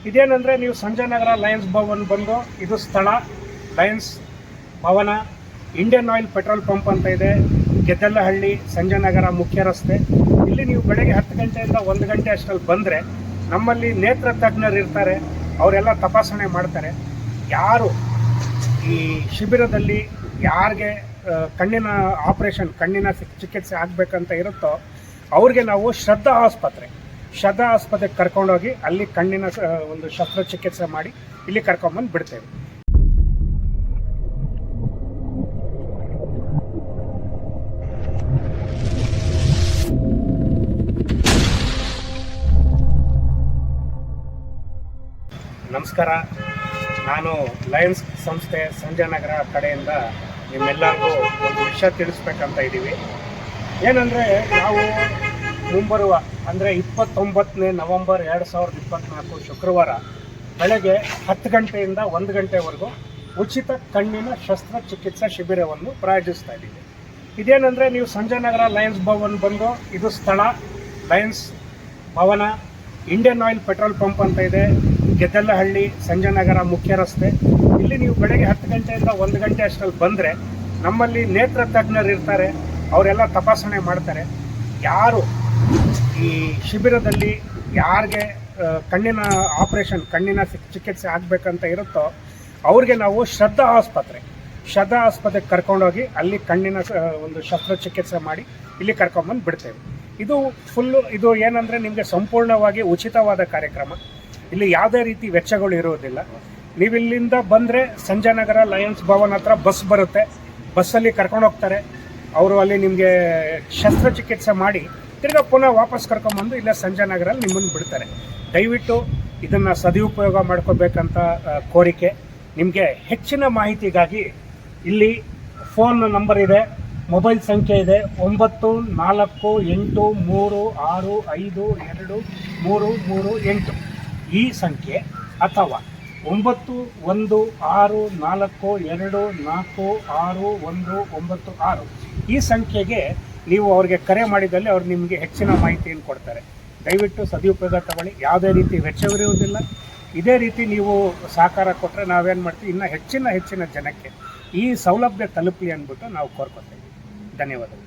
ಇದೇನೆಂದರೆ ನೀವು ಸಂಜಯನಗರ ಲಯನ್ಸ್ ಭವನ್ ಬಂದು ಇದು ಸ್ಥಳ ಲಯನ್ಸ್ ಭವನ ಇಂಡಿಯನ್ ಆಯಿಲ್ ಪೆಟ್ರೋಲ್ ಪಂಪ್ ಅಂತ ಇದೆ, ಗೆದ್ದಲಹಳ್ಳಿ ಸಂಜಯನಗರ ಮುಖ್ಯ ರಸ್ತೆ. ಇಲ್ಲಿ ನೀವು ಬೆಳಗ್ಗೆ 10 ಗಂಟೆಯಿಂದ 1 ಗಂಟೆ ಅಷ್ಟರಲ್ಲಿ ಬಂದರೆ ನಮ್ಮಲ್ಲಿ ನೇತ್ರ ತಜ್ಞರು ಇರ್ತಾರೆ, ಅವರೆಲ್ಲ ತಪಾಸಣೆ ಮಾಡ್ತಾರೆ. ಯಾರು ಈ ಶಿಬಿರದಲ್ಲಿ ಯಾರಿಗೆ ಕಣ್ಣಿನ ಆಪರೇಷನ್ ಕಣ್ಣಿನ ಚಿಕಿತ್ಸೆ ಆಗಬೇಕಂತ ಇರುತ್ತೋ ಅವ್ರಿಗೆ ನಾವು ಶ್ರದ್ಧಾ ಆಸ್ಪತ್ರೆಗೆ ಕರ್ಕೊಂಡೋಗಿ ಅಲ್ಲಿ ಕಣ್ಣಿನ ಒಂದು ಶಸ್ತ್ರಚಿಕಿತ್ಸೆ ಮಾಡಿ ಇಲ್ಲಿ ಕರ್ಕೊಂಬಂದು ಬಿಡ್ತೇವೆ. ನಮಸ್ಕಾರ, ನಾನು ಲಯನ್ಸ್ ಸಂಸ್ಥೆ ಸಂಜಯನಗರ ಕಡೆಯಿಂದ ನಿಮ್ಮೆಲ್ಲರಿಗೂ ಒಂದು ವಿಷಯ ತಿಳಿಸ್ಬೇಕಂತ ಇದ್ದೀವಿ. ಏನಂದರೆ ನಾವು ಮುಂಬರುವ ಅಂದರೆ 29 ನವೆಂಬರ್ 2024 ಶುಕ್ರವಾರ ಬೆಳಗ್ಗೆ 10 ಗಂಟೆಯಿಂದ 1 ಗಂಟೆವರೆಗೂ ಉಚಿತ ಕಣ್ಣಿನ ಶಸ್ತ್ರಚಿಕಿತ್ಸಾ ಶಿಬಿರವನ್ನು ಪ್ರಾಯೋಜಿಸ್ತಾ ಇದ್ದೀವಿ. ಇದೇನೆಂದರೆ ನೀವು ಸಂಜಯನಗರ ಲಯನ್ಸ್ ಭವನ್ ಬಂದು ಇದು ಸ್ಥಳ ಲಯನ್ಸ್ ಭವನ ಇಂಡಿಯನ್ ಆಯಿಲ್ ಪೆಟ್ರೋಲ್ ಪಂಪ್ ಅಂತ ಇದೆ, ಗೆದ್ದಲಹಳ್ಳಿ ಸಂಜಯನಗರ ಮುಖ್ಯ ರಸ್ತೆ. ಇಲ್ಲಿ ನೀವು ಬೆಳಗ್ಗೆ 10 ಗಂಟೆಯಿಂದ 1 ಗಂಟೆ ಅಷ್ಟರಲ್ಲಿ ಬಂದರೆ ನಮ್ಮಲ್ಲಿ ನೇತ್ರ ತಜ್ಞರು ಇರ್ತಾರೆ, ಅವರೆಲ್ಲ ತಪಾಸಣೆ ಮಾಡ್ತಾರೆ. ಯಾರು ಈ ಶಿಬಿರದಲ್ಲಿ ಯಾರಿಗೆ ಕಣ್ಣಿನ ಆಪರೇಷನ್ ಕಣ್ಣಿನ ಚಿಕಿತ್ಸೆ ಆಗಬೇಕಂತ ಇರುತ್ತೋ ಅವ್ರಿಗೆ ನಾವು ಶ್ರದ್ಧಾ ಆಸ್ಪತ್ರೆಗೆ ಕರ್ಕೊಂಡೋಗಿ ಅಲ್ಲಿ ಕಣ್ಣಿನ ಒಂದು ಶಸ್ತ್ರಚಿಕಿತ್ಸೆ ಮಾಡಿ ಇಲ್ಲಿ ಕರ್ಕೊಂಬಂದು ಬಿಡ್ತೇವೆ. ಇದು ಏನಂದರೆ ನಿಮಗೆ ಸಂಪೂರ್ಣವಾಗಿ ಉಚಿತವಾದ ಕಾರ್ಯಕ್ರಮ. ಇಲ್ಲಿ ಯಾವುದೇ ರೀತಿ ವೆಚ್ಚಗಳು ಇರುವುದಿಲ್ಲ. ನೀವಿಲ್ಲಿಂದ ಬಂದರೆ ಸಂಜಯನಗರ ಲಯನ್ಸ್ ಭವನ್ ಹತ್ರ ಬಸ್ ಬರುತ್ತೆ, ಬಸ್ಸಲ್ಲಿ ಕರ್ಕೊಂಡು ಹೋಗ್ತಾರೆ. ಅವರು ಅಲ್ಲಿ ನಿಮಗೆ ಶಸ್ತ್ರಚಿಕಿತ್ಸೆ ಮಾಡಿ ತಿರ್ಗಾ ಪುನಃ ವಾಪಸ್ ಕರ್ಕೊಂಬಂದು ಇಲ್ಲೇ ಸಂಜಯನಗರಲ್ಲಿ ನಿಮ್ಮನ್ನು ಬಿಡ್ತಾರೆ. ದಯವಿಟ್ಟು ಇದನ್ನು ಸದುಪಯೋಗ ಮಾಡ್ಕೋಬೇಕಂತ ಕೋರಿಕೆ. ನಿಮಗೆ ಹೆಚ್ಚಿನ ಮಾಹಿತಿಗಾಗಿ ಇಲ್ಲಿ ಫೋನ್ ನಂಬರ್ ಇದೆ, ಮೊಬೈಲ್ ಸಂಖ್ಯೆ ಇದೆ 9483652338 ಈ ಸಂಖ್ಯೆ, ಅಥವಾ 9164246196 ಈ ಸಂಖ್ಯೆಗೆ ನೀವು ಅವ್ರಿಗೆ ಕರೆ ಮಾಡಿದಲ್ಲಿ ಅವ್ರು ನಿಮಗೆ ಹೆಚ್ಚಿನ ಮಾಹಿತಿಯನ್ನು ಕೊಡ್ತಾರೆ. ದಯವಿಟ್ಟು ಸದುಪಯೋಗ ತಗೊಳ್ಳಿ, ಯಾವುದೇ ರೀತಿ ವೆಚ್ಚವಿರುವುದಿಲ್ಲ. ಇದೇ ರೀತಿ ನೀವು ಸಹಕಾರ ಕೊಟ್ಟರೆ ನಾವೇನು ಮಾಡ್ತೀವಿ, ಇನ್ನೂ ಹೆಚ್ಚಿನ ಜನಕ್ಕೆ ಈ ಸೌಲಭ್ಯ ತಲುಪಲಿ ಅಂದ್ಬಿಟ್ಟು ನಾವು ಕೋರ್ಕೊತೇವೆ. ಧನ್ಯವಾದಗಳು.